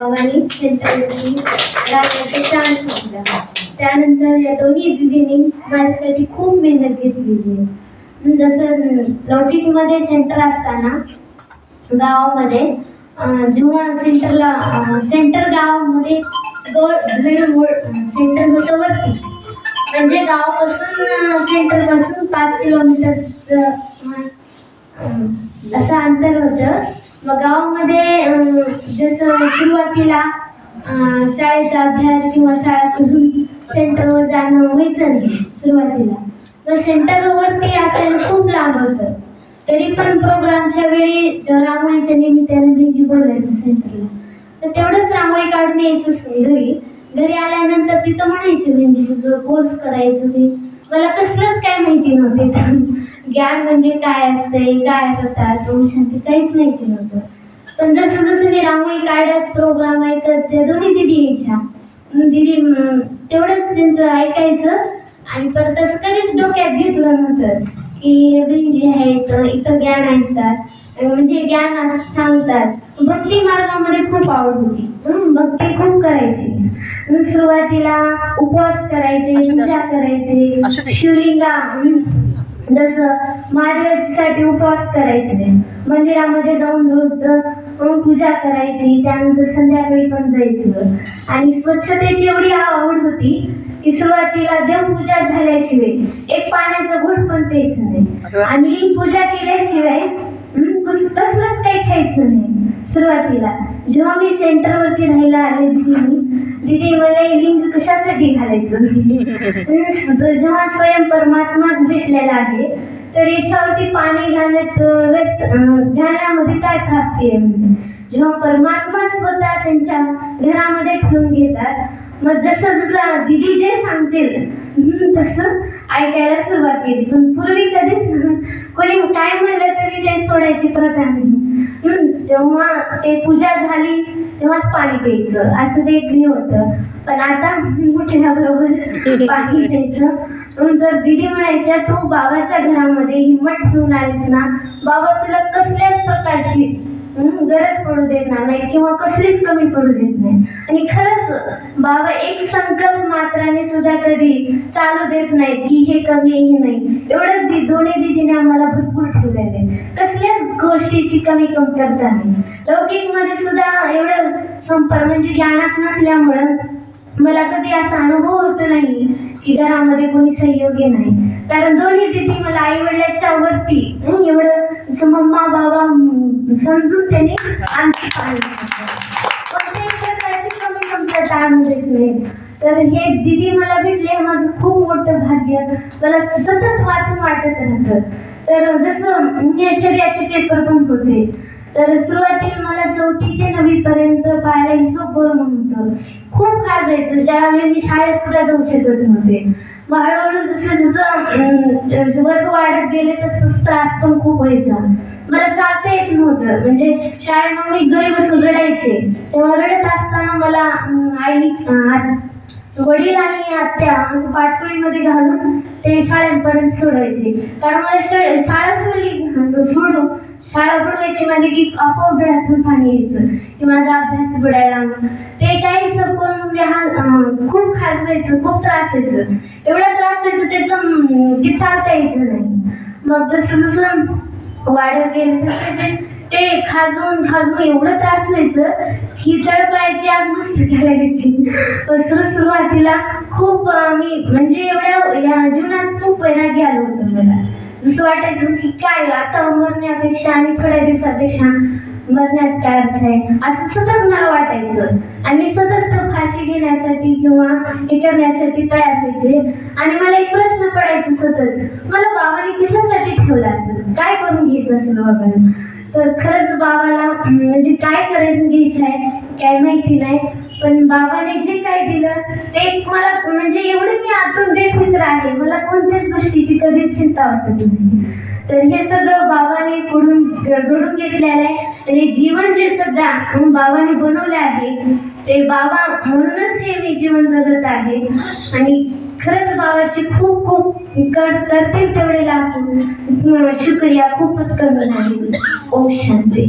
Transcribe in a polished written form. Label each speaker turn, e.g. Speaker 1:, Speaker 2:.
Speaker 1: आणि सेंटरवरती राहण्याचा चान्स घेतला. त्यानंतर या दोन्ही दीदींनी माझ्यासाठी खूप मेहनत घेतलेली आहे. जसं लौकिकमध्ये सेंटर असताना गावामध्ये जेव्हा सेंटर गावामध्ये सेंटर होतं वरती, म्हणजे गावापासून सेंटरपासून 5 किलोमीटरचं असं अंतर होतं. मग गावामध्ये जसं सुरुवातीला शाळेचा अभ्यास किंवा शाळा करून सेंटरवर जाणं व्हायचं नाही सुरुवातीला. मग सेंटरवरती असताना खूप लांब होतं. तरी पण प्रोग्रामच्या वेळी रांगोळीच्या निमित्ताने भेजी बोलवायचं सेंटरला, तर तेवढंच रांगोळी काढून यायचं घरी आल्यानंतर तिथं म्हणायचे म्हणजे तुझं कोर्स करायचं ते. मला कसलंच काय माहिती नव्हते. ज्ञान म्हणजे काय असतंय, काय होतात शांती काहीच माहिती नव्हतं. पण जसं जसं मी रांगोळी काढत प्रोग्राम ऐकत त्या दोन्ही दिदी यायच्या. दिदी तेवढंच त्यांचं ऐकायचं आणि परत असं कधीच डोक्यात घेतलं नव्हतं की हे बहिणी आहेत इथं ज्ञान ऐकतात म्हणजे ज्ञान सांगतात. भक्ती मार्गामध्ये खूप आवड होती. भक्ती खूप करायची. सुरुवातीला उपवास करायचे, पूजा करायचे, शिवलिंगा जसं महादेवासाठी उपवास करायचे, मंदिरामध्ये जाऊन रोज पूजा करायची. त्यानंतर संध्याकाळी पण जायचं. आणि स्वच्छतेची एवढी आवड होती की सुरुवातीला देवपूजा झाल्याशिवाय एक पाण्याचं घोट पण प्यायचं नाही आणि लिंग पूजा केल्याशिवाय कसलंच काही खायचं नाही. सुरुवातीला जेव्हा मी सेंटरवरती राहायला आले दिदी मला लिंग कशासाठी घालायचं. जेव्हा स्वयं परमात्माच भेटलेला आहे तर याच्यावरती पाणी घालण्यामध्ये काय प्राप्ती आहे. जेव्हा परमात्मा स्वतः त्यांच्या घरामध्ये ठेवून घेतात, मग जसं जसं दिदी जे सांगतील तसं ऐकायला सुरुवात केली. पण पूर्वी कधीच कोणी काय म्हणलं तरी ते सोडायची प्रथा नाही. जेव्हा ते पूजा झाली तेव्हाच पाणी प्यायचं असं ते एक होतं. पण आता उठल्याबरोबर पाणी प्यायचं. तर दिदी म्हणायच्या तू बाबाच्या घरामध्ये हिंमत ठेवून आलीस ना, बाबा तुला कसल्याच प्रकारची गरज पडू देणार नाही किंवा कसलीच कमी पडू देत नाही. आणि खरंच बाबा एक संकल्प मात्राने सुद्धा कधी चालू देत नाही की हे कमी हे नाही. एवढंच दोन्ही दिदीने आम्हाला भरपूर ठेवलेले, कसल्याच गोष्टीची कमी कमतरता नाही. लौकिक मध्ये सुद्धा एवढं संपर्क म्हणजे ज्ञानात नसल्यामुळं मला कधी असा अनुभव होत नाही की घरामध्ये कोणी सहयोगी नाही. कारण दोन्ही दिदी मला आई वडिलांच्या वरती एवढं मम्मा बाबा समजून त्यांनी आणखी कोणत्याही प्रकारची कमी कमतरता आणून देत नाही. तर हे दिदी मला भेटले माझं खूप मोठं भाग्य. मला सतत वाटत राहतं. तर जसं ऐश्वर्याचे पेपर पण होते, तर सुरुवातीला मला 4थी ते 9वी पर्यंत पाहायला हिशोब बोल म्हणून खूप खास जायचं. ज्यावेळी मी शाळेत सुद्धा जाऊ शकत नव्हते. मग हळूहळू जसं वर्ग वाढत गेले तसं त्रास पण खूप व्हायचा. मला चालता येत नव्हतं. म्हणजे शाळेत मी घरी बसून रडायचे. तेव्हा रडत असताना मला वडील आणि आत्या पाठपोळीमध्ये घालून ते शाळेपर्यंत सोडायचे. कारण मला शाळा सोडवायची म्हणजे की आपोआप डोळ्यातून पाणी यायचं की माझा अभ्यास बुडायला. ते काही सपोन खूप खास व्हायचं, खूप त्रास व्हायचं. एवढा त्रास व्हायचं त्याचं की चालता यायचं नाही. मग जसं जसं वाढत गेलं तसं ते खाजून एवढं त्रास व्हायचं की तळपायाची आग मस्त करायची. सुरुवातीला खूप मी म्हणजे एवढ्या जीवनात खूप वैराग्य आलं होतं. मला जसं वाटायचं की काय आता मरण्यापेक्षा आणि थोड्या दिवसापेक्षा मरण्यात काय अर्थ आहे असं सतत मला वाटायचं. आणि सतत फाशी घेण्यासाठी किंवा हे करण्यासाठी तयार व्हायचे. आणि मला एक प्रश्न पडायचा सतत, मला बाबाने कशासाठी ठेवलं असेल, काय करून घ्यायचं असेल बाबांना. तर खरंच बाबाला म्हणजे काय करायचं घ्यायचं आहे काय माहिती नाही. पण बाबाने जे काय दिलं ते मला म्हणजे एवढं मी आतून बेफिकर आहे. मला कोणत्याच गोष्टीची कधीच चिंता वाटत नाही. तर हे सगळं बाबाने घडून घेतलेलं आहे. आणि जीवन जे सध्या बाबाने बनवले आहे ते बाबा म्हणूनच हे मी जीवन जगत आहे. आणि खरंच बाबाची खूप खूप करतील तेवढे लाखो शुक्रिया, खूपच कमी नाही. ओम शांती.